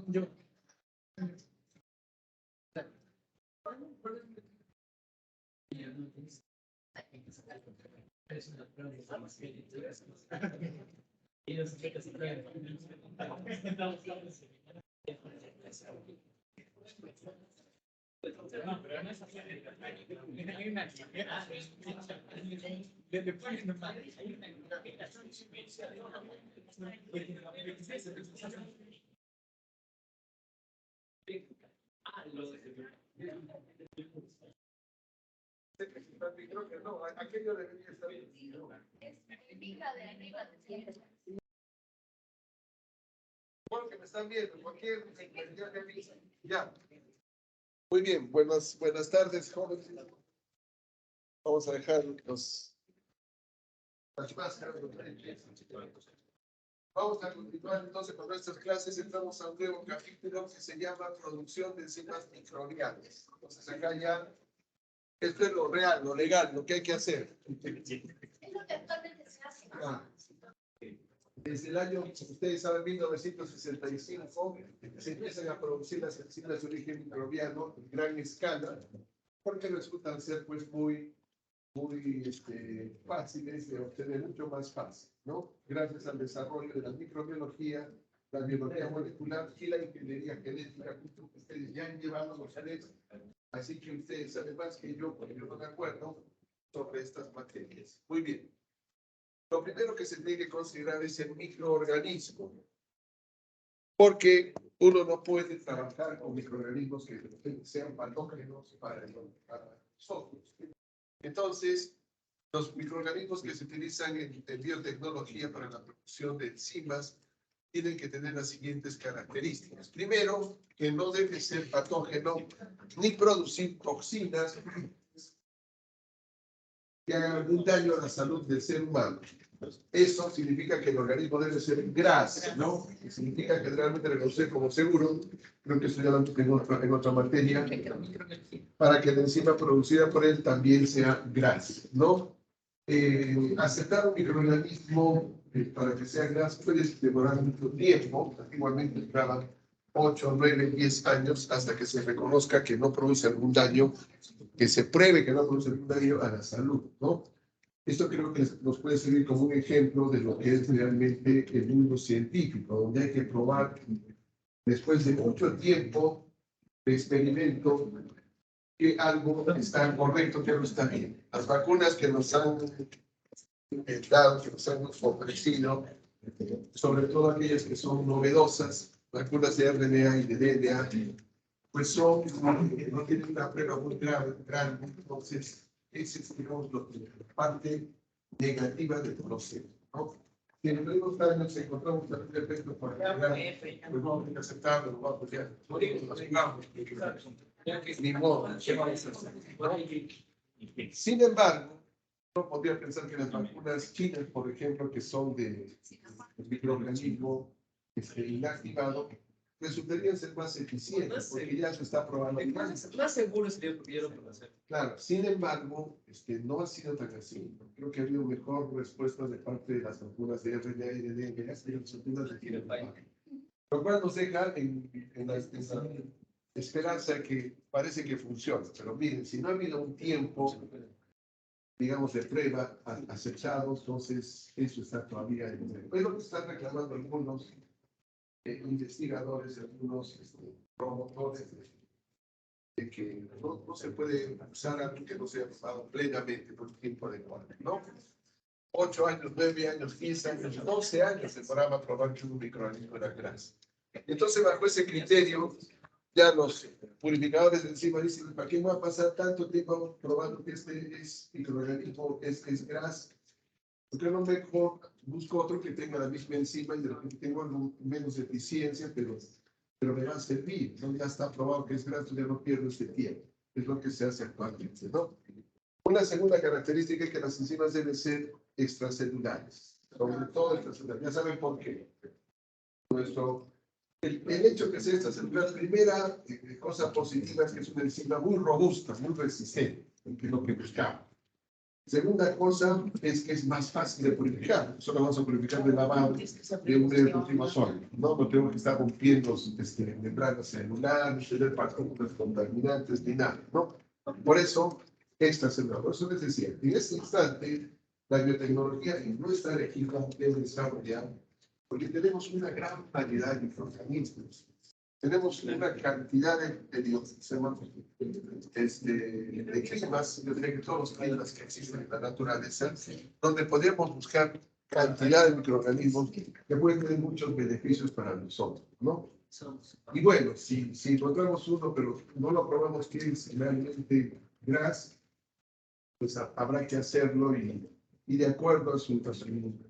Yo. Creo que no, aquello debería estar bien. Bueno, que me están viendo, cualquier ya. Muy bien, buenas tardes, jóvenes. Vamos a dejar las máscaras. Vamos a continuar entonces con nuestras clases. Entramos a un nuevo capítulo que se llama Producción de enzimas microbianas. Entonces acá ya, esto es lo real, lo legal, lo que hay que hacer. Es lo que actualmente se hace. Desde el año, ustedes saben, 1965, se empiezan a producir las enzimas de origen microbiano en gran escala, porque resultan ser pues muy fáciles de obtener, mucho más fácil, ¿no? Gracias al desarrollo de la microbiología, la biología molecular y la ingeniería genética, que ustedes ya han llevado los genes, así que ustedes saben más que yo, porque yo no me acuerdo sobre estas materias. Muy bien. Lo primero que se tiene que considerar es el microorganismo, porque uno no puede trabajar con microorganismos que sean patógenos para nosotros. Entonces, los microorganismos que se utilizan en biotecnología para la producción de enzimas tienen que tener las siguientes características. Primero, que no debe ser patógeno ni producir toxinas que hagan algún daño a la salud del ser humano. Eso significa que el organismo debe ser graso, ¿no? Que significa que realmente reconocer como seguro, creo que eso ya lo tengo en otra materia, para que la enzima producida por él también sea grasa, ¿no? Aceptar un microorganismo para que sea graso puede demorar mucho tiempo. Antigualmente duraban 8, 9, 10 años hasta que se reconozca que no produce algún daño, que se pruebe que no produce algún daño a la salud, ¿no? Esto creo que nos puede servir como un ejemplo de lo que es realmente el mundo científico, donde hay que probar, después de mucho tiempo de experimento, que algo está correcto, que algo está bien. Las vacunas que nos han dado, que nos han ofrecido, sobre todo aquellas que son novedosas, vacunas de RNA y de DNA, pues no tienen una prueba muy grande, entonces esa es, digamos, la parte negativa del proceso, ¿no? Si en los últimos años encontramos algún efecto por pues vamos a aceptarlo, lo vamos a apoyar. Ni modo, ¿qué vamos a hacer? Sin embargo, uno podría pensar que las vacunas chinas, por ejemplo, que son de microorganismo inactivado, resultarían ser más eficientes, porque ya se está probando. Más seguro sería porque ya lo puedo hacer. Claro, sin embargo, no ha sido tan así. Creo que ha habido mejor respuesta de parte de las vacunas de RNA y de DNA que las vacunas de Sinovac. Lo cual nos deja en la esperanza que parece que funciona. Pero miren, si no ha habido un tiempo, digamos, de prueba acechado, entonces eso está todavía en es lo que están reclamando algunos investigadores, algunos promotores de que no se puede usar algo que no se ha probado plenamente por el tiempo adecuado, ¿no? 8 años, 9 años, 10 años, 12 años se programa probar que un microorganismo era grasa. Entonces, bajo ese criterio, ya los purificadores de enzima dicen, ¿para qué va a pasar tanto tiempo probando que este microorganismo es grasa? ¿Por qué no mejor busco otro que tenga la misma enzima y de repente tengo algo menos eficiencia, pero me va a servir? ¿No? Ya está probado que es grasa, ya no pierdo este tiempo. Es lo que se hace actualmente, ¿no? Una segunda característica es que las enzimas deben ser extracelulares, sobre todo extracelulares. Ya saben por qué. El hecho que sea extracelular, primera cosa positiva es que es una enzima muy robusta, muy resistente, que es lo que buscamos. Segunda cosa es que es más fácil de purificar. Solo vamos a purificar de lavado de un medio cultivo sólido. No tenemos que estar rompiendo membranas celulares, tener partículas contaminantes ni nada, ¿no? Por eso, esta semana, por eso les decía, en este instante, la biotecnología en nuestra región debe desarrollar, porque tenemos una gran variedad de microorganismos. Tenemos una cantidad de climas, yo diría que todos los climas que existen en la naturaleza, donde podemos buscar cantidad de microorganismos que pueden tener muchos beneficios para nosotros, ¿no? Y bueno, si encontramos uno, pero no lo probamos que es realmente gras, pues habrá que hacerlo y de acuerdo a su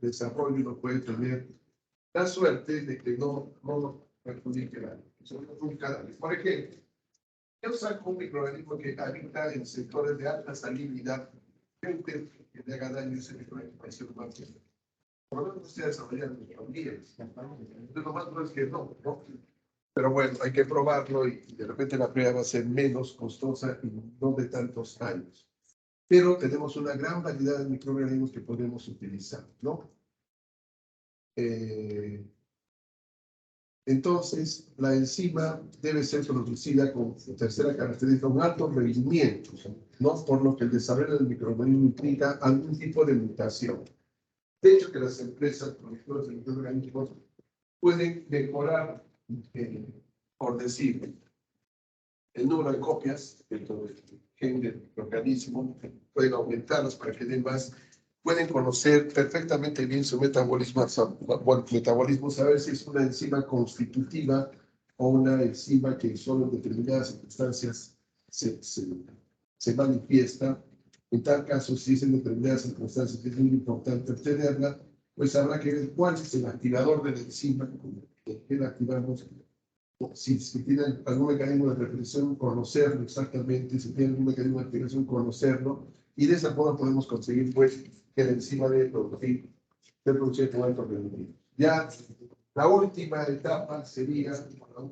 desarrollo uno puede tener la suerte de que no perjudique la nunca. Por ejemplo, yo saco un microorganismo que habita en sectores de alta salinidad, gente que le haga daño a ese microorganismo al ser humano. Por lo menos se ha desarrollado microorganismos. Entonces, lo más probable es que no. Pero bueno, hay que probarlo y de repente la prueba va a ser menos costosa y no de tantos años. Pero tenemos una gran variedad de microorganismos que podemos utilizar, ¿no? Entonces, la enzima debe ser producida con tercera característica, un alto rendimiento, ¿no? Por lo que el desarrollo del microorganismo implica algún tipo de mutación. De hecho, que las empresas productoras de microorganismos pueden mejorar, por decir, el número de copias del gen del microorganismo, pueden aumentarlas para que den más. Pueden conocer perfectamente bien su metabolismo, saber si es una enzima constitutiva o una enzima que solo en determinadas circunstancias se manifiesta. En tal caso, si es en determinadas circunstancias que es muy importante obtenerla, pues habrá que ver cuál es el activador de la enzima que la activamos. Si tiene algún mecanismo de represión, conocerlo exactamente. Si tiene algún mecanismo de activación, conocerlo. Y de esa forma podemos conseguir, pues, que la enzima de producir con alto rendimiento. Ya la última etapa sería,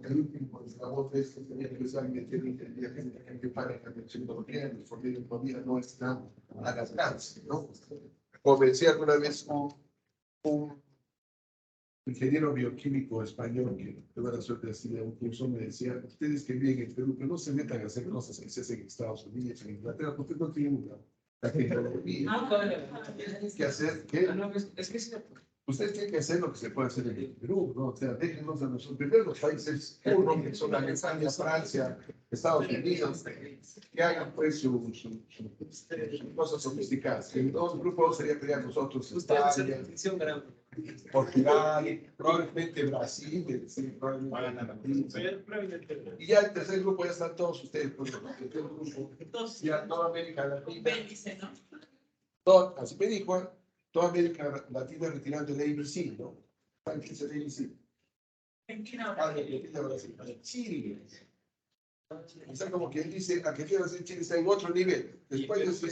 el último eslabón de esto sería que alguien tiene ingeniería genética que para la tecnología, porque todavía no está al alcance, ¿no? Como decía alguna vez un ingeniero bioquímico español que tuve la suerte de asistir a un curso, me decía, ustedes que viven en Perú, que no se metan a hacer cosas que se hacen en Estados Unidos, en Inglaterra, porque no tienen la tecnología. Tienen que hacer que... Es que es cierto. Ustedes tienen que hacer lo que se puede hacer en el Perú, ¿no? O sea, déjenos a nosotros. Primero los países, uno, que son Alemania, Francia, Estados Unidos, que hagan pues sus cosas sofisticadas. En dos grupos sería pelear nosotros, España, Portugal, probablemente Brasil, sí, probablemente. Y ya el tercer grupo ya están todos ustedes, pues, el grupo, ya toda América Latina. Así me dijo, toda América Latina retirando el ABC, ¿no? ¿Qué es el ABC? Chile. O sea, como quien dice, Argentina, Chile está en otro nivel. Después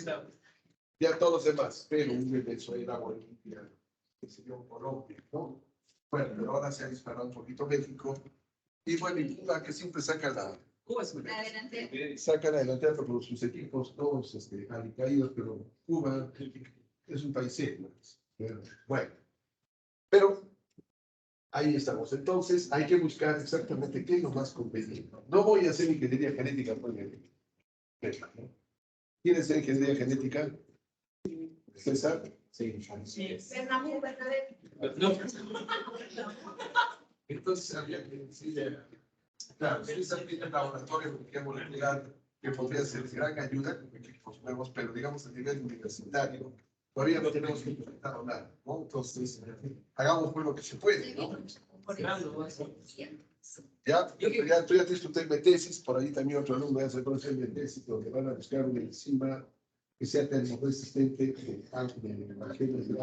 ya todos los demás, pero un Venezuela, Bolivia, que se dio Colombia, ¿no? Bueno, pero ahora se ha disparado un poquito México. Y bueno, y Cuba, que siempre saca la delantera por sus equipos, todos alicaídos, pero Cuba es un país serio. Bueno, pero ahí estamos. Entonces, hay que buscar exactamente qué es lo más conveniente. No voy a hacer ingeniería genética, ¿no? ¿Quieres hacer ingeniería genética? ¿César? Sí. No. Entonces, había que decirle, claro, ustedes tienen el laboratorio molecular que podría ser de gran ayuda con equipos nuevos, pero digamos a nivel universitario, todavía no tenemos implementado nada, ¿no? Entonces, hagamos pues lo que se puede, ¿no? Ya tuviste usted mi tesis, por ahí también otro alumno ya se conoce mi tesis, donde van a buscar una enzima que sea termoresistente al genes de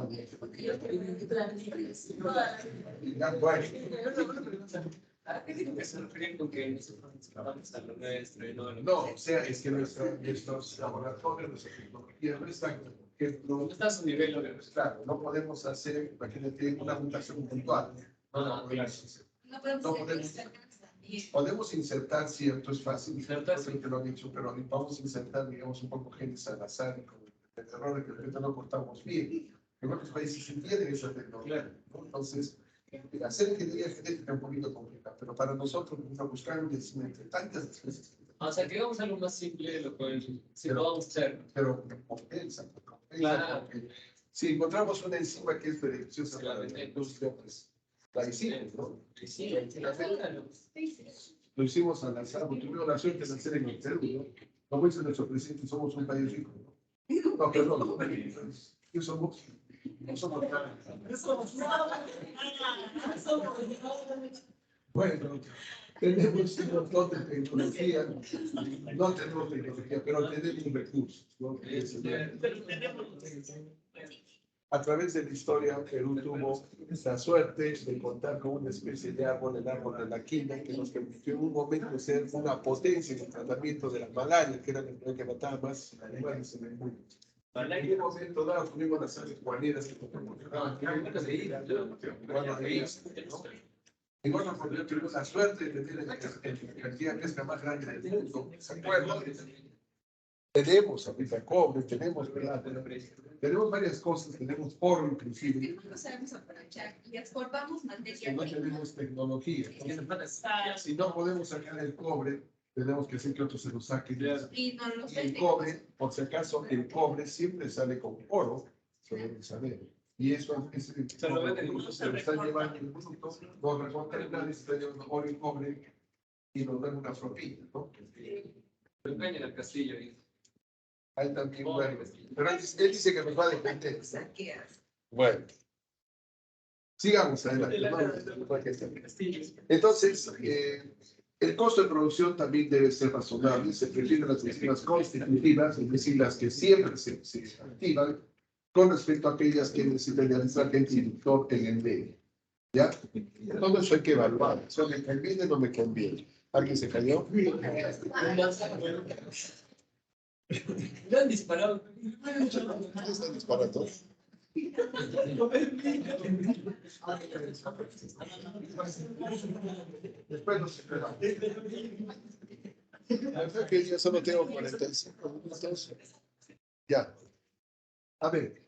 no, o sea, es que nuestros laboratorios, nuestra tecnología no están, no está a su nivel, claro, no podemos hacer, imagínate, una mutación puntual. No podemos insertar, cierto, es fácil, que lo han hecho, pero vamos a insertar, digamos, un poco genes al azar, El error es que de repente no cortamos bien. En otros países sí tienen esa tecnología, ¿no? Entonces, hacer ingeniería genética es un poquito complicado, pero para nosotros vamos buscar un encima entre tantas especies. O sea, que vamos a lo más simple, lo cual sí Pero- podemos hacer. Pero compensa, Claro. porque si encontramos una enzima que es beneficiosa para la Claro. industria, pues la hicimos, ¿no? Sí, claro. Lo hicimos al azar, porque tuvimos la suerte de nacer en el Perú, ¿no? Como dice nuestro presidente, somos un país rico, ¿no? No, perdón, ¿qué somos? No somos nada. Bueno, tenemos un montón de tecnología, no tenemos tecnología, pero tenemos recursos, ¿no? A través de la historia, Perú tuvo la suerte de contar con una especie de árbol, el árbol de la quina, que nos permitió en un momento ser una potencia en el tratamiento de la malaria, que era la enfermedad que mataba más animales en el mundo. En un momento dado tuvimos las aves guaneras que nos proporcionaban en otro momento tuvimos la suerte de tener la cantidad de pesca más grande del mundo, ¿se acuerdan? Tenemos ahorita cobre, tenemos plata, tenemos varias cosas, tenemos oro inclusive, No sabemos aprovechar y exportamos que materia no prima. tenemos tecnología. Entonces, si no podemos sacar el cobre, tenemos que hacer que otros se lo saquen. Y no los Y el venden. cobre, por si acaso, el cobre siempre sale con oro, se debe saber. Y eso es Se lo venden. incluso se lo están llevando en bruto, no recortan nada, se están llevando oro y cobre y nos dan una propina, ¿no? Pero caña en el castillo. Hay también, bueno, pero él dice que nos va a defender. Saqueas. Bueno, sigamos adelante. ¿No? Entonces, el costo de producción también debe ser razonable. Se prefieren las enzimas constitutivas, es decir, las que siempre se activan, con respecto a aquellas que necesitan realizar el inductor en el medio. ¿Ya? Todo eso hay que evaluar. ¿Eso me conviene o no me conviene? ¿Alguien se cayó? ¿Le han disparado? ¿Dónde están disparando? Después nos esperamos. Que yo solo tengo 45 minutos. Ya. A ver.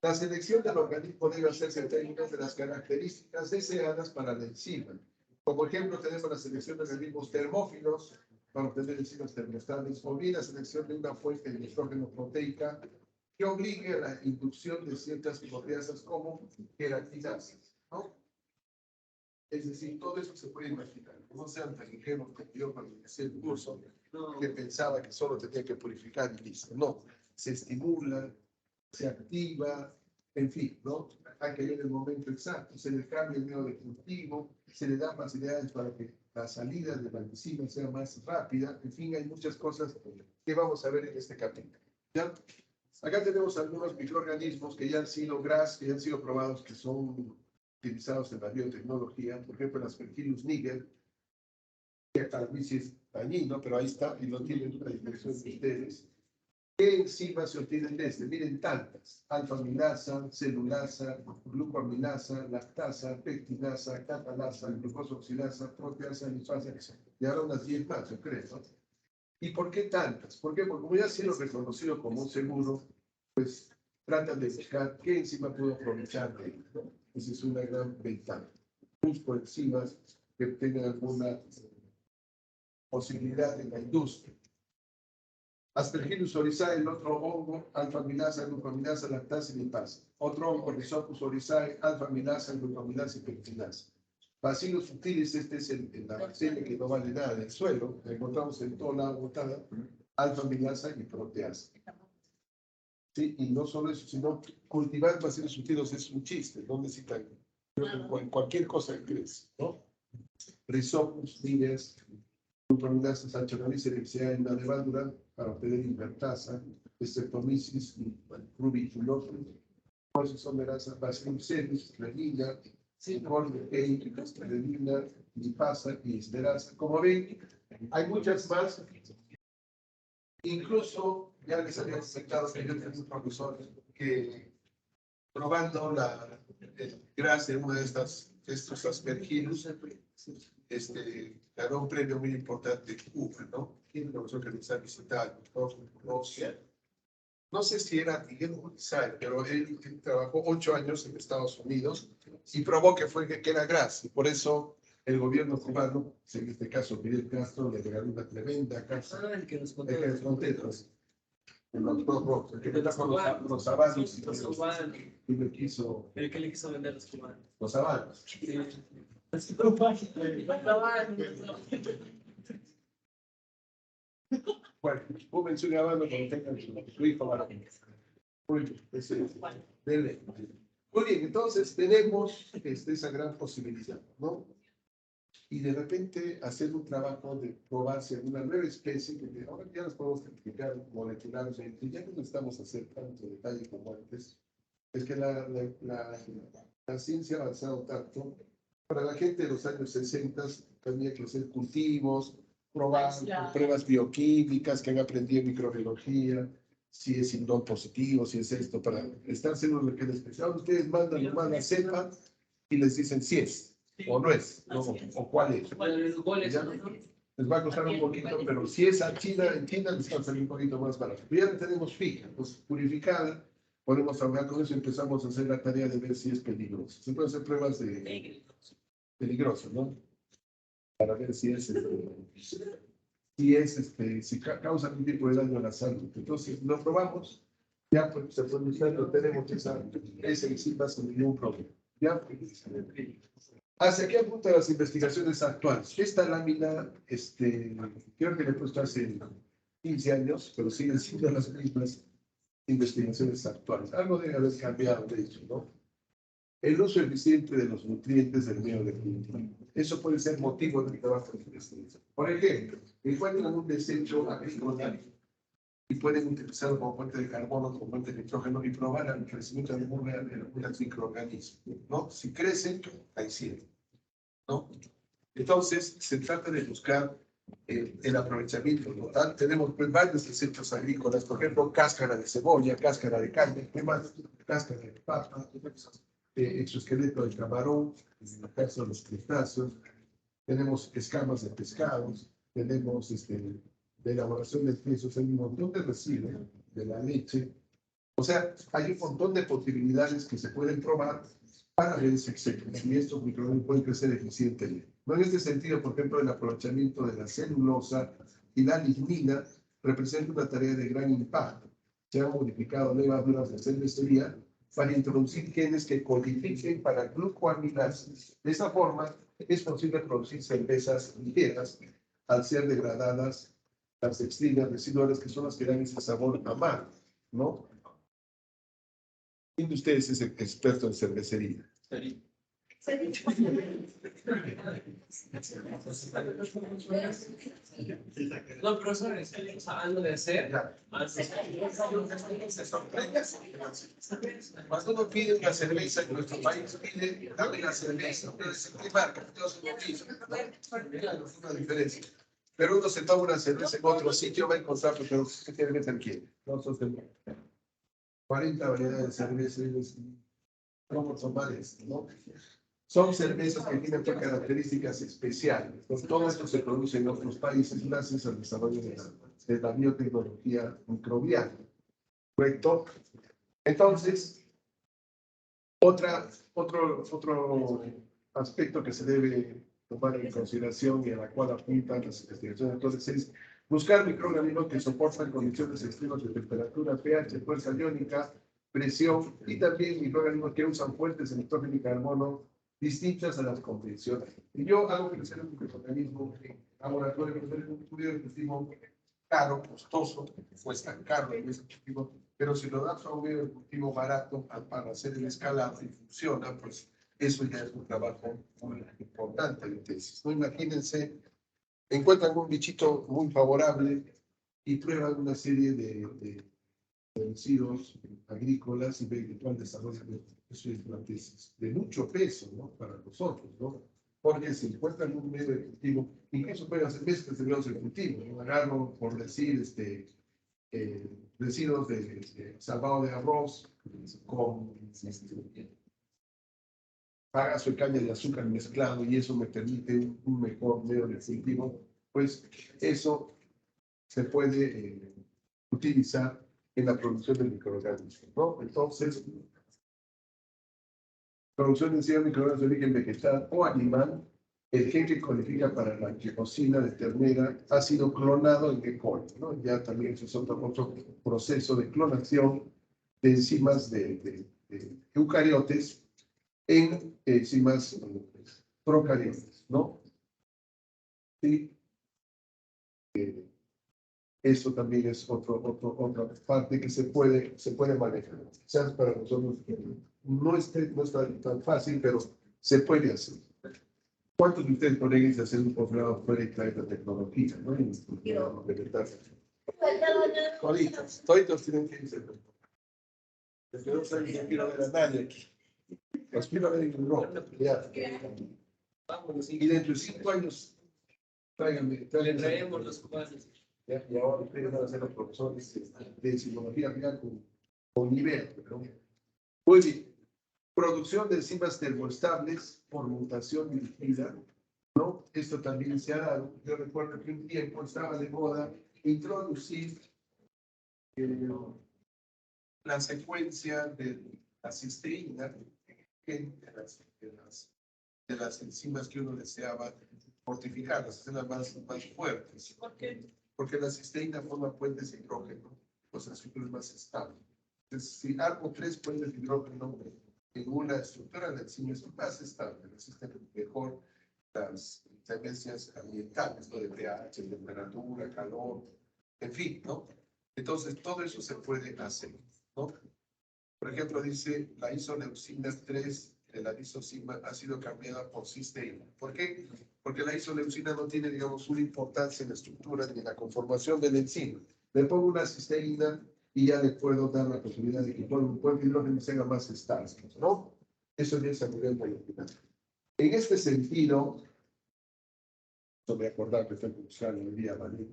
La selección del organismo debe hacerse en términos de las características deseadas para la enzima. Como ejemplo, tenemos la selección de organismos termófilos para obtener enzimas termoestables, o bien la selección de una fuente de nitrógeno proteica que obligue a la inducción de ciertas proteasas como queratinasas, ¿no? Es decir, todo eso se puede imaginar. No sean tan ingenuos como yo cuando inicié el curso, que pensaba que solo tenía que purificar y listo. No, se estimula, se activa, en fin, ¿no? Hay que ver el momento exacto, se le cambia el medio de cultivo, se le da facilidades para que la salida de la enzima sea más rápida, en fin, hay muchas cosas que vamos a ver en este capítulo. ¿Ya? Acá tenemos algunos microorganismos que ya han sido que ya han sido probados, que son utilizados en la biotecnología, por ejemplo, el Aspergillus niger, que para mí sí es dañino, pero ahí está, y lo tienen la impresión de ustedes. ¿Qué enzimas se obtienen de este? Miren tantas: alfa-amilasa, celulasa, glucoamilasa, lactasa, pectinasa, catalasa, glucosoxilasa, proteasa, lipasa, y ahora unas 10 más, yo creo, ¿no? ¿Y por qué tantas? ¿Por qué? Porque como ya ha sido reconocido como un seguro, pues tratan de buscar qué enzima puedo aprovechar de él, ¿no? Esa es una gran ventaja. Busco enzimas que tengan alguna posibilidad en la industria. Aspergillus oryzae, el otro hongo, alfa-amilasa, glucoamilasa, lactasa y lipasa. Otro hongo, Rhizopus oryzae, alfa-amilasa, glucoamilasa y pectinasa. Bacillus subtilis, este es la bacteria que no vale nada del suelo, la encontramos en toda la botada, alfa-amilasa y proteasa. Sí, y no solo eso, sino cultivar bacillus subtilis es un chiste, no necesitan, en cualquier cosa que crece, ¿no? Rhizopus, nives, glucoamilasas, anchonaliceria en la levadura para obtener invertasa, Streptomyces y rubiculosis. Entonces son verazas, Bacillus cereus, renina, Cordyceps, renina, lipasa y esterasa. Como ven, hay muchas más. Incluso ya les había comentado que yo tenía un profesor que, probando el gras de una de estos aspergillus, ganó un premio muy importante en Cuba, ¿no? Tiene una profesor que nos ha visitado, ¿no? no sé si era Miguel González, pero él trabajó 8 años en Estados Unidos y probó que era gras. Y por eso el gobierno cubano, en este caso Fidel Castro, le regaló una tremenda casa El que nos contó. en las fronteras. En los dos rojos, el que me trajo los habanos Los cubanos. y me quiso El que le quiso vender los cubanos. los habanos. Sí. Los cubanos. Bueno, fúmense un habano cuando tengan su hijo varón. Muy bien, dele. Muy bien, entonces tenemos esa gran posibilidad, ¿no? Y de repente hacer un trabajo de probarse una nueva especie, que ahora ya las podemos identificar molecularmente, ya no necesitamos hacer tanto detalle como antes, es que la ciencia ha avanzado tanto. Para la gente de los años 60 tenía que hacer cultivos, probar pruebas bioquímicas que han aprendido en microbiología, si es indol positivo, si es esto, para estar seguros de que les especial. Ustedes mandan nomás la cepa y les dicen si es o no es, ¿no? O cuál es. Los goles. Ya, les va a costar un poquito, pero si es a China, en China les va a salir un poquito más barato. Pero ya la tenemos fija, pues purificada, podemos trabajar con eso y empezamos a hacer la tarea de ver si es peligroso. Se pueden hacer pruebas de peligrosas, ¿no? Para ver si es, si causa algún tipo de daño a la salud. Entonces, lo probamos, ya pues se puede usar, lo tenemos ese sin ningún problema. ¿Ya? ¿Hacia qué apuntan las investigaciones actuales? Esta lámina, creo que le he puesto hace 15 años, pero siguen siendo las mismas investigaciones actuales. Algo debe haber cambiado, de hecho, ¿no? El uso eficiente de los nutrientes del medio de cultivo. Eso puede ser motivo del trabajo de investigación. Por ejemplo, encuentran un desecho agrícola y pueden utilizarlo como fuente de carbono, como fuente de nitrógeno y probar el crecimiento de algunos microorganismos, ¿no? Si crecen, ahí sí, ¿no? Entonces, se trata de buscar el aprovechamiento total. Tenemos pues, varios desechos agrícolas, por ejemplo, cáscara de cebolla, cáscara de carne, cáscara de papa, exoesqueleto de camarón, en el caso de los crustáceos, tenemos escamas de pescados, tenemos de elaboración de quesos, hay un montón de residuos de la leche. O sea, hay un montón de posibilidades que se pueden probar para ver si estos microorganismos pueden crecer eficientemente. ¿No? En este sentido, por ejemplo, el aprovechamiento de la celulosa y la lignina representa una tarea de gran impacto. Se han modificado levaduras de cervecería para introducir genes que codifiquen para glucoamilasis. De esa forma, es posible producir cervezas ligeras al ser degradadas las dextrinas residuales, que son las que dan ese sabor amargo, ¿no? ¿Quién de ustedes es experto en cervecería? No, profesor, algo de hacer. Cuando uno pide una cerveza en nuestro país, pide, dame la cerveza. ¿Qué marca? Todos son lo mismo. Claro, es una diferencia. Pero uno se toma una cerveza en otro sitio, va a encontrar, pero ¿qué cerveza quiere? Nosotros tenemos 40 variedades de cervezas. ¿Cómo tomar esto, no? Son cervezas que tienen características especiales. Entonces, todo esto se produce en otros países gracias al desarrollo de la biotecnología microbiana. ¿Correcto? Entonces, otro aspecto que se debe tomar en consideración y a la cual apuntan las investigaciones entonces es buscar microorganismos que soportan condiciones extremas de temperatura, pH, fuerza iónica, presión y también microorganismos que usan fuentes de nitrógeno y carbono distintas a las convencionales. Y yo hago crecer un microorganismo en laboratorio, pero es un estudio de cultivo caro, costoso, cuesta caro en ese cultivo, pero si lo das a un medio de cultivo barato para hacer el escalado y funciona, pues eso ya es un trabajo muy importante de tesis. ¿No? Imagínense, encuentran un bichito muy favorable y prueban una serie de residuos agrícolas y ven que todo el desarrollo de eso es una tesis de mucho peso, ¿no? Para nosotros, ¿no? Porque si encuentran un medio de cultivo, incluso pueden hacer mezclas de medios de cultivo, ¿no? Agarro, por decir, residuos de salvado de arroz con bagazo de caña de azúcar mezclado y eso me permite un mejor medio de cultivo, pues eso se puede utilizar en la producción de microorganismos, ¿no? Entonces, producción de enzimas microorganismos de origen vegetal o animal, el gen que codifica para la querosina de ternera ha sido clonado en E. coli, ¿no? Ya también eso es otro proceso de clonación de enzimas de eucariotes en enzimas procariotes, ¿no? Sí. Eso también es otra parte que se puede manejar. Quizás para nosotros no está tan fácil, pero se puede hacer. ¿Cuántos de ustedes podrían irse a hacer un posgrado fuera y traer la tecnología, ¿no? Toditos tienen que irse. Desde 2 años no quiero ver a nadie aquí. Los quiero ver en Europa. Ya. Y dentro de 5 años, tráiganme. Le traemos los cubanos. Ya, y ahora ustedes van a ser los profesores de simbología real con nivel, ¿no? Muy bien. Producción de enzimas termoestables por mutación dirigida, ¿no? Esto también se ha dado. Yo recuerdo que un tiempo estaba de moda introducir la secuencia de la cisteína de las enzimas que uno deseaba fortificar, hacerlas más fuertes. ¿Por qué? Porque la cisteína forma puentes de hidrógeno, pues la estructura es más estable. Entonces, si armo 3 puentes de hidrógeno en una estructura, la enzima es más estable, resiste mejor las interferencias ambientales, ¿no? De pH, temperatura, calor, en fin, ¿no? Entonces, todo eso se puede hacer, ¿no? Por ejemplo, dice la isoleucina 3 de la lisozima ha sido cambiada por cisteína. ¿Por qué? Porque la isoleucina no tiene, digamos, una importancia en la estructura ni en la conformación de la enzima. Le pongo una cisteína y ya le puedo dar la posibilidad de que todo el puente hidrógeno sea más estable, ¿no? Eso ya es a nivel molecular. En este sentido, no me acordaba que fue crucial hoy día, ¿vale?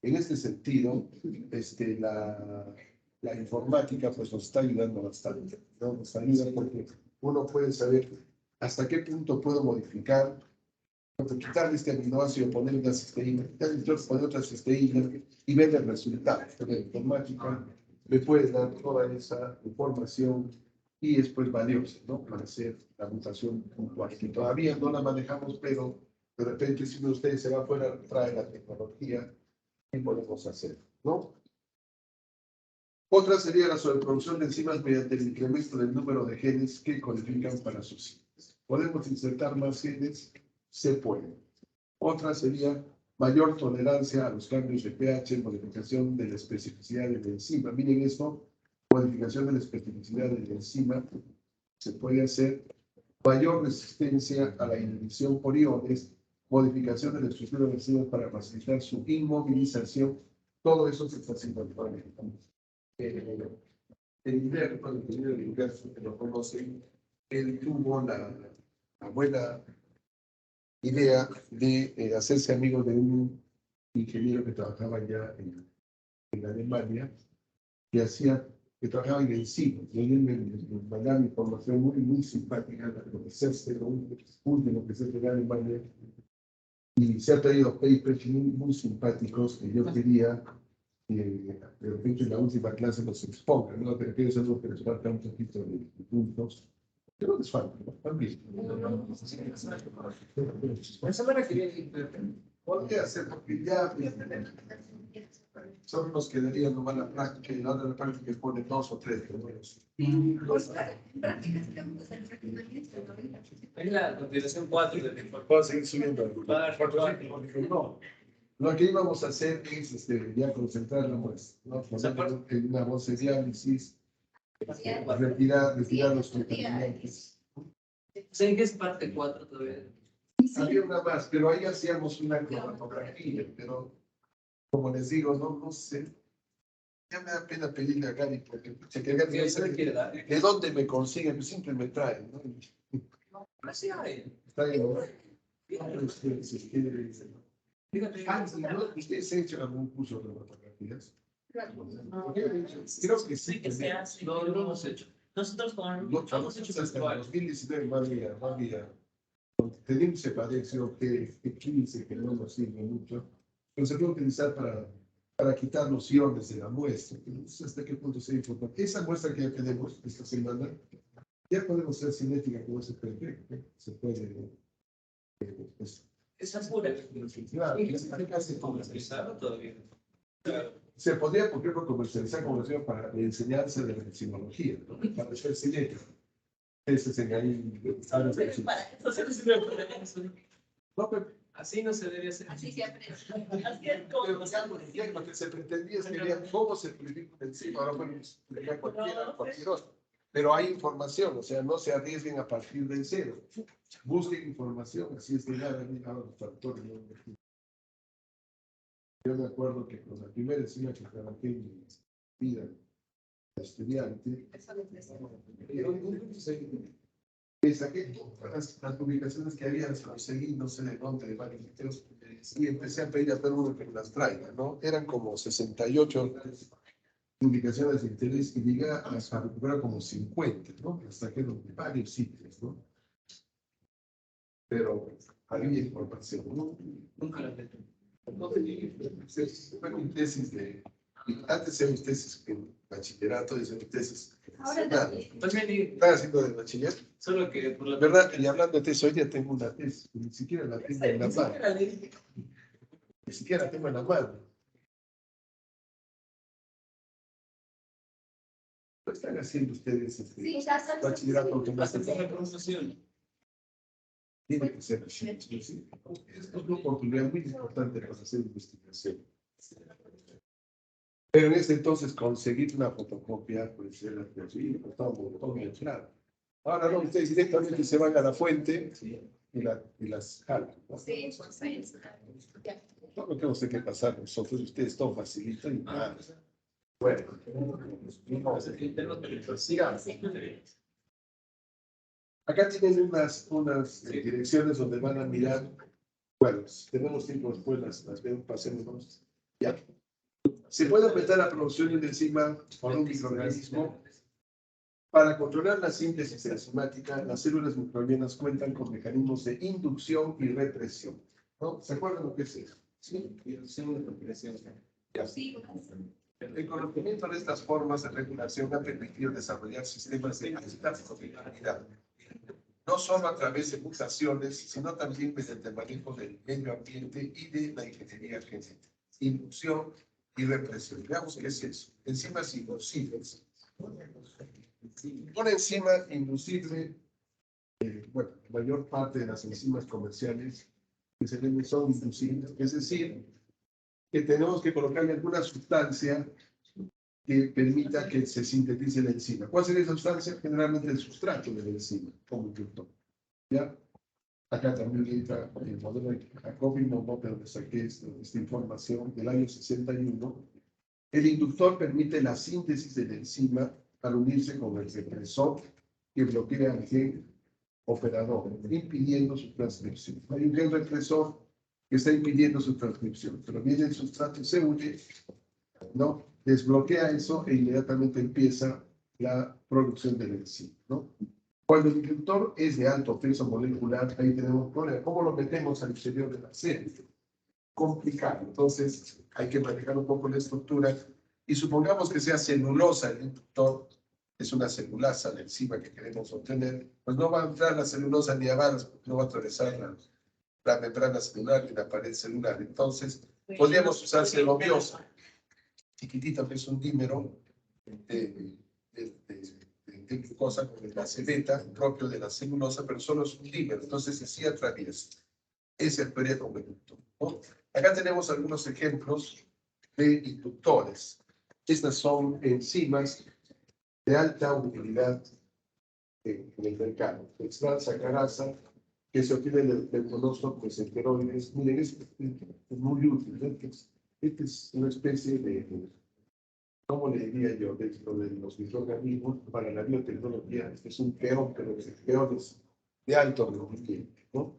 En este sentido, la informática pues nos está ayudando bastante, ¿no? Nos ayuda porque uno puede saber hasta qué punto puedo modificar, quitar este aminoácido, poner una cisteína, poner otra cisteína y ver el resultado. La informática me puede dar toda esa información y es pues valiosa, ¿no? Para hacer la mutación puntual, que todavía no la manejamos, pero de repente si uno de ustedes se va afuera, trae la tecnología y podemos hacer, ¿no? Otra sería la sobreproducción de enzimas mediante el incremento del número de genes que codifican para sus síntesis. ¿Podemos insertar más genes? Se puede. Otra sería mayor tolerancia a los cambios de pH, modificación de la especificidad de la enzima. Miren esto, modificación de la especificidad de la enzima. Se puede hacer mayor resistencia a la inhibición por iones, modificación de la estructura de la enzima para facilitar su inmovilización. Todo eso se está haciendo actualmente. El ingeniero del universo, que lo conocen, él tuvo la buena idea de hacerse amigo de un ingeniero que trabajaba ya en Alemania, que trabajaba en enzimas. Y él me mandaba información muy simpática, lo que se hace, lo último que se hace en Alemania, y se ha traído papers muy simpáticos que yo quería de repente en la última clase los exponga, ¿no? Pero que es algo que les falta un poquito de puntos. Pero les falta, ¿no? También. La semana que viene, ¿Por qué hacer? Porque ya son los que darían nomás la práctica y la otra práctica que pone 2 o 3 números. Pues en prácticas tenemos que hacer fraccionamiento, ¿no? Es la continuación 4 del informe. Puedo seguir subiendo. No. Lo que íbamos a hacer es ya concentrar la muestra, ¿no? Poner en una voz de diálisis, retirar los contaminantes. ¿Saben qué es parte 4 todavía? Había una más, pero ahí hacíamos una cromatografía, pero como les digo, no sé. Ya me da pena pedirle a Gary, porque Gary no sé de dónde me consiguen, pues siempre me traen, ¿no? Así hay. Está bien, ¿no? Ustedes quieren, ¿ustedes han hecho algún curso de cromatografías? Creo que sí. Que se hace. No lo hemos hecho. Nosotros con hemos hecho hasta el virtual. 2019 más bien. Tenemos separencia que 15 que no nos sirve mucho, pero se puede utilizar para para quitar los iones de la muestra. Entonces, ¿hasta qué punto sería importante? Esa muestra que ya tenemos esta semana, ya podemos ser cinética como ese perfecto. Se puede. Pues, Esa es pura. claro, es casi Comercializado todavía. se podría, por ejemplo, comercializar como decía, para la enseñanza de la enzimología, ¿no? Para ser cinética. Ese es en ahí. Pero para eso se necesita eso. No, pero Así no se debe hacer. Así se aprende. Así es como. lo que se pretendía es que vean cómo se purifica el enzima. Ahora podemos explicar cualquier otro. Pero hay información, o sea, no se arriesguen a partir del cero. Busquen información, así es que nada, los factores. ¿No? Yo me acuerdo que con la primera enzima que trabajé en mi vida de estudiante, saqué todas las publicaciones que había, las conseguí, no sé de dónde, de varios sitios, y empecé a pedir a todo el mundo que me las traiga, ¿no? Eran como 68 publicaciones de interés y llegué a recuperar como 50, ¿no? Las saqué de varios sitios, ¿no? Pero había información, ¿no? Nunca la tengo. Fue mi tesis de... Antes de mis tesis en bachillerato, hice mi tesis. Ahora Nada, también. También estaba haciendo de bachiller. solo que por la ¿Verdad? Y hablando de tesis, hoy ya tengo una tesis, ni siquiera la tengo en la mano. Ni siquiera tengo en la mano. ¿Lo están haciendo ustedes? Sí, ya está. Bachillerato automático. Hasta la promoción. Tiene que ser así. ¿Sí? Es una oportunidad muy importante para hacer investigación. Pero en ese entonces conseguir una fotocopia, pues era posible, costaba un montón de claro. Ahora no, ustedes directamente se van a la fuente y las jalan, ¿no? Sí, pues sí. No tenemos que pasar nosotros, ustedes todo facilitan y nada. Bueno, sigamos. Acá tienen unas direcciones donde van a mirar. Bueno, si tenemos tiempo después las vemos, pasemos. Ya. Se puede aumentar la producción de enzima por un microorganismo. Para controlar la síntesis enzimática, las células microbianas cuentan con mecanismos de inducción y represión, ¿no? ¿Se acuerdan lo que es eso? Sí, inducción y represión. Ya. Sí, El conocimiento de estas formas de regulación ha permitido desarrollar sistemas de alta probabilidad, no solo a través de mutaciones, sino también mediante el manejo del medio ambiente y de la ingeniería genética. Inducción y represión. Veamos qué es eso. Enzimas inducibles. Una enzima inducible, bueno, la mayor parte de las enzimas comerciales que se venden son inducibles, es decir, que tenemos que colocarle alguna sustancia que permita que se sintetice la enzima. ¿Cuál sería esa sustancia? Generalmente el sustrato de la enzima, como inductor. ¿Ya? Acá también entra el modelo de Jacobi Monod, de donde saqué esta información del año 61. El inductor permite la síntesis de la enzima al unirse con el represor que bloquea al gen operador, impidiendo su transcripción. Hay un gen represor que está impidiendo su transcripción, pero viene el sustrato y se une, ¿no? Desbloquea eso e inmediatamente empieza la producción de la enzima, ¿no? Cuando el inductor es de alto peso molecular, ahí tenemos un problema. ¿Cómo lo metemos al exterior de la célula? Complicado. Entonces, hay que manejar un poco la estructura. Y supongamos que sea celulosa el inductor, es una celulasa la enzima que queremos obtener, pues no va a entrar la celulosa ni a balas, no va a atravesar la membrana celular ni la pared celular. Entonces, podríamos usar celobiosa, chiquitita, que es un dímero de glucosa con enlace beta, propio de la celulosa, pero solo es un dímero, entonces sí atraviesa. Es el periodonto, ¿no? Acá tenemos algunos ejemplos de inductores. Estas son enzimas de alta utilidad en el mercado. Extrasacarasa, que se obtiene del colostrum pues enteroides. Miren, es muy útil, ¿no? Esta es una especie de, ¿cómo le diría yo? Dentro de los microorganismos, para la biotecnología, este es un peón, pero el peón es de alto rendimiento, ¿no?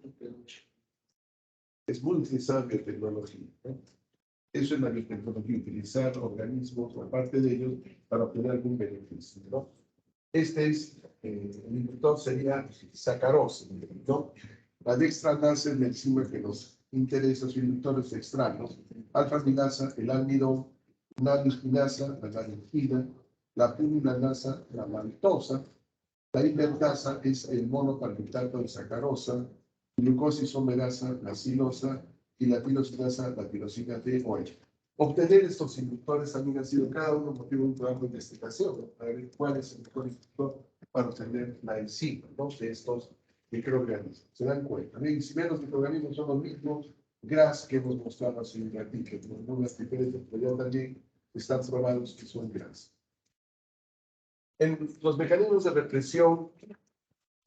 Es muy utilizado en biotecnología, ¿no? Eso es la biotecnología, utilizar organismos, aparte de ellos, para obtener algún beneficio, ¿no? Este es, el inductor sería sacarosa, ¿no? La dextranasa es la enzima que nos intereses o inductores extraños, alfa-amilasa, el almidón, natrispinasa, la narinquina, la purinasa, la maltosa, la invertasa es el monoparbital de sacarosa, glucosa isomerasa, la silosa y la tirosinasa, la tirosina D o E. Obtener estos inductores también ha sido cada uno motivo de un trabajo de investigación, ¿no? Para ver cuál es el mejor inductor para obtener la enzima, ¿no? De estos microorganismos. Se dan cuenta. Bien, si bien los microorganismos son los mismos, GRAS que hemos mostrado hace un ratito, con algunas diferencias, pero ya también están probados que son GRAS. En los mecanismos de represión,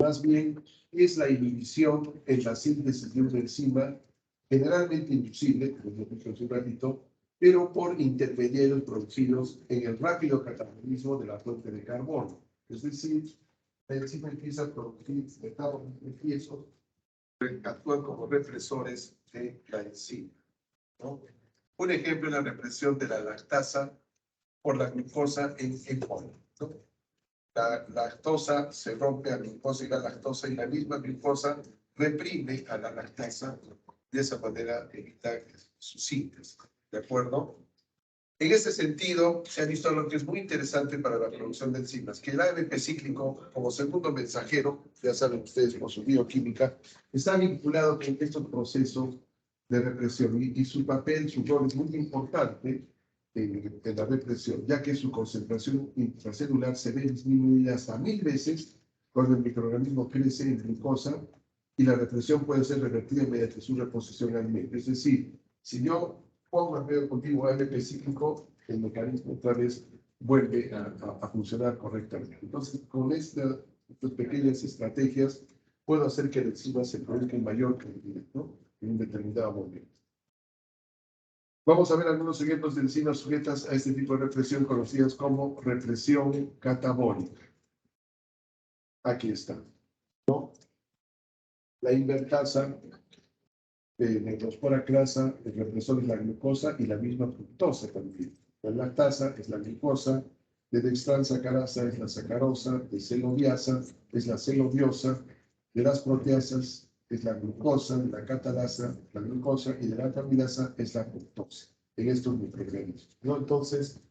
más bien, es la inhibición en la síntesis de una enzima, generalmente inducible, como lo dije hace un ratito, pero por intermediarios producidos en el rápido catabolismo de la fuente de carbono. Es decir, la enzima empieza a producir metabolitos de fiesos que actúan como represores de la enzima, ¿no? Un ejemplo es la represión de la lactasa por la glucosa en EPOL, ¿no? La lactosa se rompe a glucosa y la misma glucosa reprime a la lactasa, de esa manera evita su síntesis, ¿de acuerdo? En ese sentido, se ha visto algo que es muy interesante para la producción de enzimas, que el AMP cíclico, como segundo mensajero, ya saben ustedes por su bioquímica, está vinculado con estos procesos de represión y su papel, su rol es muy importante en la represión, ya que su concentración intracelular se ve disminuida hasta 1000 veces cuando el microorganismo crece en glucosa y la represión puede ser revertida mediante su reposición al medio. Es decir, si yo pongo al medio continuo AMP cíclico, el mecanismo otra vez vuelve a funcionar correctamente. Entonces, con estas pequeñas estrategias, puedo hacer que la enzima se produzca en mayor cantidad, ¿no? En un determinado momento. Vamos a ver algunos ejemplos de enzimas sujetas a este tipo de represión, conocidas como represión catabólica. Aquí está, ¿no? La invertasa, necrospora clasa, el represor es la glucosa y la misma fructosa también. La lactasa es la glucosa, de dextransacarasa es la sacarosa, de celoviasa es la celobiosa, de las proteasas es la glucosa, de la catalasa, la glucosa, y de la alfa-amilasa es la fructosa, en estos microorganismos, ¿no? Entonces,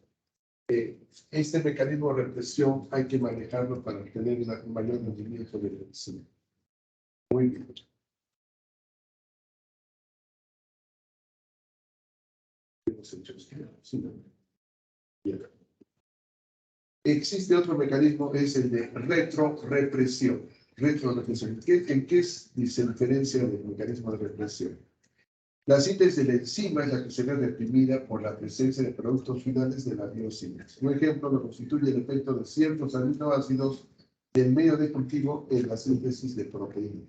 este mecanismo de represión hay que manejarlo para obtener un mayor rendimiento de la enzima. Muy bien. Sí, ¿no? Bien. Existe otro mecanismo, es el de retrorepresión. Retrorepresión. ¿En qué se diferencia del mecanismo de represión? La síntesis de la enzima es la que se ve reprimida por la presencia de productos finales de la biosíntesis. Un ejemplo lo constituye el efecto de ciertos aminoácidos del medio de cultivo en la síntesis de proteínas,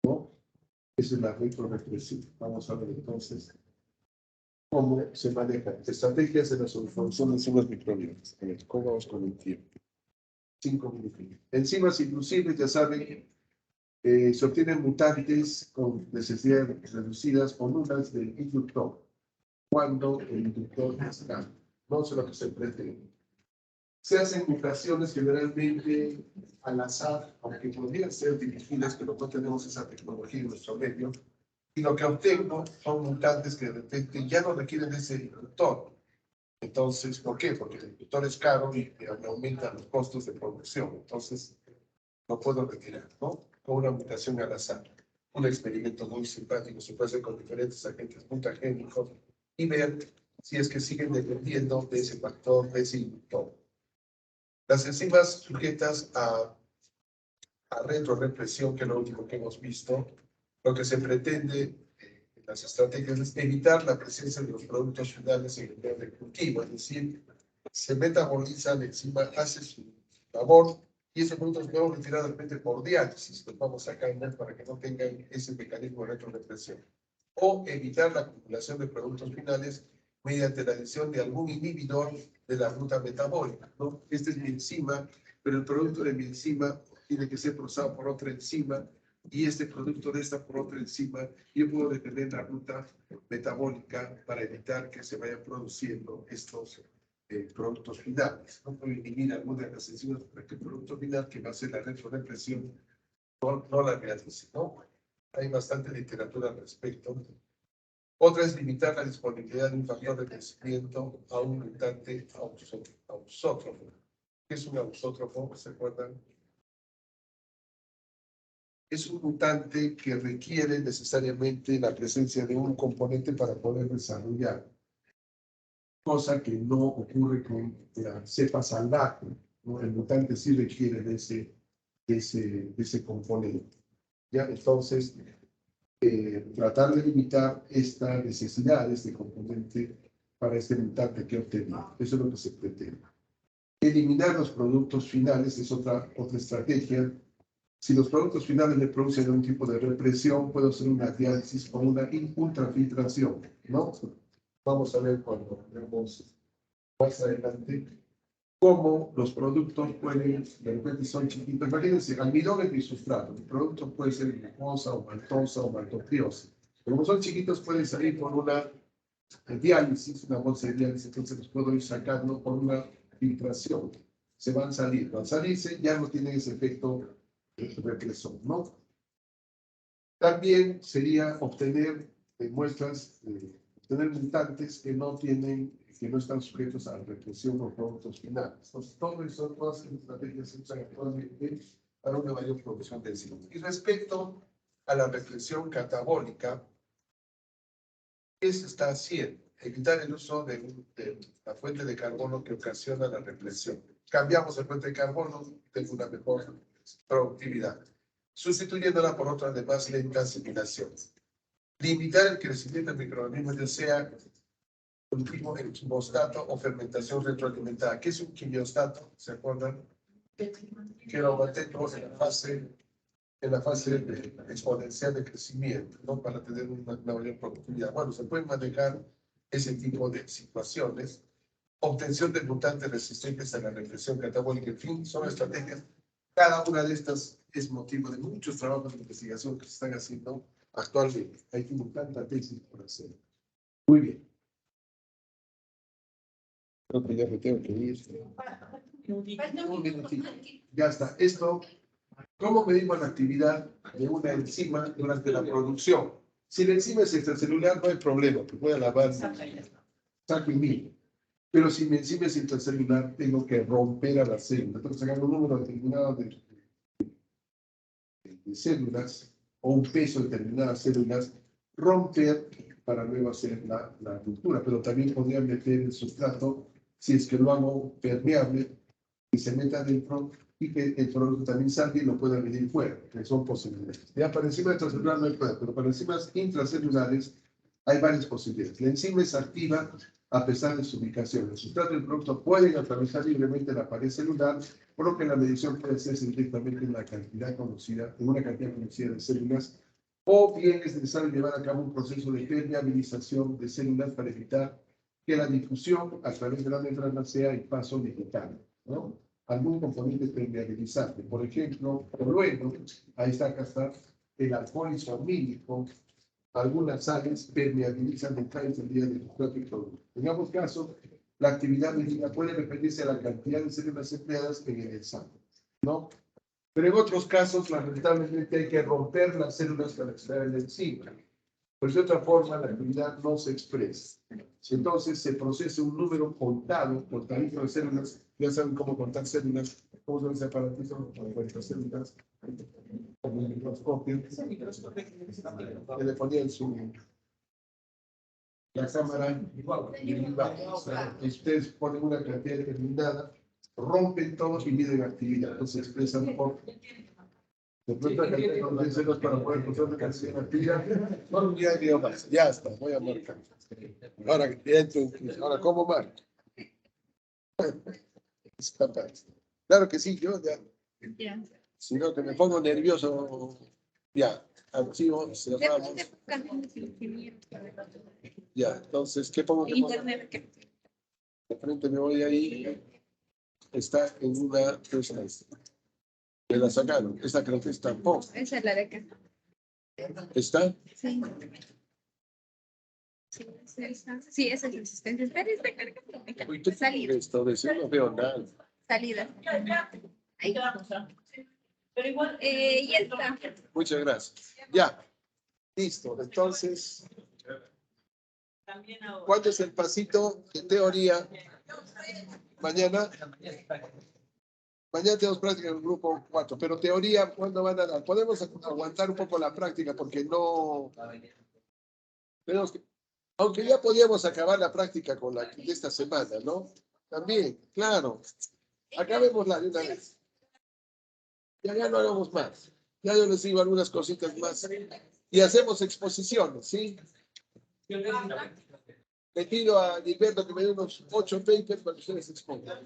¿no? Esa es la retrorepresión. Vamos a ver entonces cómo se manejan estrategias de la solución de enzimas microbianas. A ver, ¿cómo vamos con el tiempo? 5 minutos. Enzimas inclusive, ya saben, se obtienen mutantes con necesidades reducidas o nulas del inductor, cuando el inductor está. No sé lo que se pretende. Se hacen mutaciones generalmente al azar, aunque podrían ser dirigidas, pero no tenemos esa tecnología en nuestro medio. Y lo que obtengo son mutantes que de repente ya no requieren ese inductor. Entonces, ¿por qué? Porque el inductor es caro y me aumentan los costos de producción. Entonces, no puedo retirar, ¿no? Con una mutación al azar. Un experimento muy simpático se puede hacer con diferentes agentes mutagénicos y ver si es que siguen dependiendo de ese factor, de ese inductor. Las enzimas sujetas a retrorepresión, que es lo último que hemos visto, lo que se pretende en las estrategias es evitar la presencia de los productos finales en el medio de cultivo, es decir, se metaboliza la enzima, hace su labor y esos productos luego retirados de repente por diálisis, los vamos sacando para que no tengan ese mecanismo de retrorepresión. O evitar la acumulación de productos finales mediante la adición de algún inhibidor de la ruta metabólica, ¿no? Esta es mi enzima, pero el producto de mi enzima tiene que ser procesado por otra enzima y este producto de esta por otra enzima, yo puedo detener la ruta metabólica para evitar que se vayan produciendo estos productos finales. No puedo eliminar alguna de las enzimas para que el producto final, que va a ser la retrorepresión, no la realice, ¿no? Hay bastante literatura al respecto. Otra es limitar la disponibilidad de un factor de crecimiento a un mutante ausótrofo. ¿Qué es un ausótrofo? ¿Se acuerdan? Es un mutante que requiere necesariamente la presencia de un componente para poder desarrollar, cosa que no ocurre con la cepa salvaje, ¿no? El mutante sí requiere de ese componente. ¿Ya? Entonces, tratar de limitar esta necesidad de este componente para este mutante que obtenemos. Eso es lo que se pretende. Eliminar los productos finales es otra estrategia. Si los productos finales le producen algún tipo de represión, puedo hacer una diálisis o una ultrafiltración, ¿no? Vamos a ver cuando veamos más adelante cómo los productos pueden, de repente son chiquitos. Imagínense, almidón es mi sustrato. El producto puede ser glucosa o maltosa o maltotriosa. Pero como son chiquitos, pueden salir por una diálisis, una bolsa de diálisis, entonces los puedo ir sacando por una filtración. Se van a salir. Al salirse ya no tienen ese efecto represor, ¿no? También sería obtener muestras, obtener mutantes que no están sujetos a represión o productos finales. Entonces, todas las estrategias se usan actualmente para una mayor producción de enzimas. Y respecto a la represión catabólica, ¿qué se está haciendo? Evitar el uso de la fuente de carbono que ocasiona la represión. Cambiamos la fuente de carbono, tengo una mejor productividad, sustituyéndola por otra de más lenta asimilación. Limitar el crecimiento de microorganismos, ya sea cultivo en quimiostato o fermentación retroalimentada. ¿Qué es un quimiostato? ¿Se acuerdan? Que lo mantengo en la fase exponencial de crecimiento, ¿no? Para tener una mayor productividad. Bueno, se pueden manejar ese tipo de situaciones. Obtención de mutantes resistentes a la represión catabólica. En fin, son estrategias. Cada una de estas es motivo de muchos trabajos de investigación que se están haciendo actualmente. Hay tanta tesis por hacer. Muy bien. Creo que ya me tengo que ir. Un minutito. Ya está. Esto, ¿cómo medimos la actividad de una enzima durante la producción? Si la enzima es extracelular, no hay problema, pues voy a lavar, saco y miro. Pero si mi enzima es intracelular, tengo que romper a la célula. Entonces, sacando un número determinado de células o un peso de determinadas células, romper para luego hacer la ruptura. Pero también podría meter el sustrato, si es que lo hago permeable, y se meta adentro y que el producto también salga y lo pueda venir fuera, que son posibilidades. Ya para enzimas extracelulares no hay problema, pero para enzimas intracelulares hay varias posibilidades. La enzima es activa a pesar de su ubicación. El sustrato y el producto pueden atravesar libremente la pared celular, por lo que la medición puede hacerse directamente en una cantidad conocida de células, o bien es necesario llevar a cabo un proceso de permeabilización de células para evitar que la difusión a través de la membrana sea el paso digital, ¿no? Algún componente permeabilizante, por ejemplo, tolueno, ahí está, acá está, el alcohol isomílico. Algunas sales permeabilizan detalles del día del propio producto. En ambos casos, la actividad medida puede referirse a la cantidad de células empleadas en el examen, ¿no? Pero en otros casos, lamentablemente, hay que romper las células para extraer la enzima. Pues de otra forma, la actividad no se expresa. Entonces, se procesa un número contadito de células. Ya saben cómo contar células, cómo son ese aparatito para contar células, con el microscopio, que le ponía en la cámara, y ustedes ponen una cantidad determinada, rompen todos y miden actividad. Entonces, expresan por... De pronto, acá tengo los celos para poder contar la cantidad de actividad. No, ya digo más. Ya está, voy a marcar. Ahora, ahora ¿cómo marco? Es capaz. Claro que sí, yo ya. Si no, que me pongo nervioso, ya. Archivo, cerramos. Ya, entonces, ¿qué pongo? Internet. De frente me voy ahí. Está en una. Me la sacaron. Esta creo que está poco. Esa es la de acá. ¿Está? Sí. Sí, esa es la asistencia. Espera, Uy, ¿tú salida. esto de eso no veo nada. Salida. Ahí. Pero igual, ya está. Muchas gracias. Ya. Listo, entonces, También ahora. ¿cuál es el pasito de teoría? Mañana. Mañana tenemos práctica en el grupo 4, pero teoría, ¿cuándo van a dar? Podemos aguantar un poco la práctica porque no tenemos que, aunque ya podíamos acabar la práctica con la de esta semana, ¿no? También, claro, acabémosla de una vez. Ya no hagamos más. Ya yo les digo algunas cositas más. Y hacemos exposiciones, ¿sí? Le pido a Gilberto que me dé unos 8 papers para que ustedes expongan.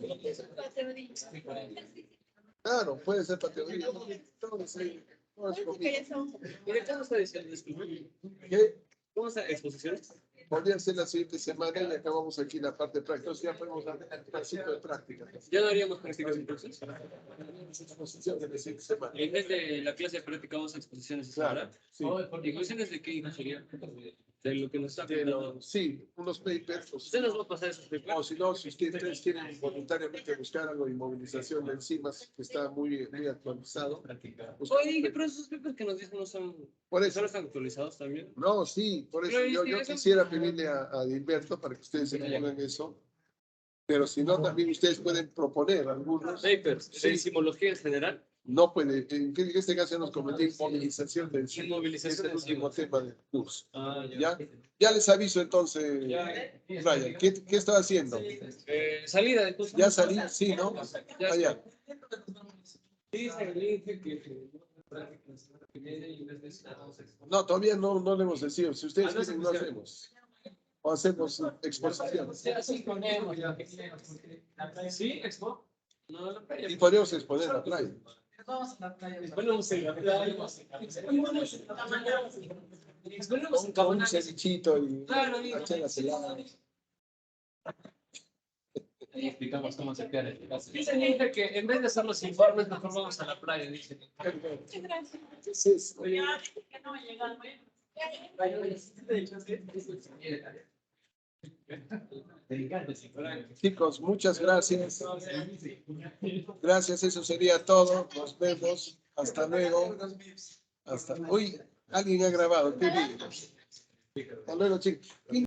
Claro, puede ser para teoría. Todos ahí, todos conmigo. Mire, ¿cómo está diciendo esto? ¿Qué? ¿Cómo está exposiciones? Podría ser la siguiente semana y acabamos aquí la parte práctica. Entonces ya podemos dar un pedacito de práctica. ¿Ya no haríamos prácticas entonces? Exposición de la siguiente semana. En vez de la clase de práctica vamos a exposiciones, Claro, ¿verdad? sí. ¿Exposiciones de qué hijo sería? De lo que nos está De contando. sí, unos papers. ¿Usted nos va a pasar esos papers? O si no, si ustedes quieren voluntariamente buscar algo de inmovilización de enzimas, que está muy actualizado. buscar- Oye, dije, pero esos papers que nos dicen no son... Por eso. ¿Solo están actualizados también? No, sí, por eso Pero, yo eso- quisiera pedirle a Dilberto para que ustedes se pongan eso. Pero si no, también ustedes pueden proponer algunos. Papers, Sí. de simología en general. No puede, en este caso nos comenté inmovilización de enzimas. Inmovilización Es el último tema del curso. Ah, ¿Ya? Ya les aviso entonces, Ya. Brian, ¿qué estaba haciendo? Salida de curso. ¿Ya salí? Sí, ¿no? Ya. Allá. Sí, se le dije que práctica la semana que viene y en vez de eso vamos a exponer. No, todavía no le hemos decidido. Si ustedes no se quieren, no pusieron. hacemos. O hacemos exposición. Sí, ponemos ya. ¿Sí, expo? No, la playa. Y podríamos exponer la playa. Vamos a la playa. Exponemos en la playa. Exponemos en Con un Cabanales. cevichito y Claro, una chela helada. Ahí explicamos cómo se queda el caso. Dicen gente que en vez de hacer los informes, mejor vamos a la playa, dicen. Muchas gracias. Entonces, Oye, Que no me llega el mail. chicos, muchas gracias. Gracias, eso sería todo. Nos vemos. Hasta luego. Uy, alguien ha grabado. Qué bien. Hasta luego, chicos.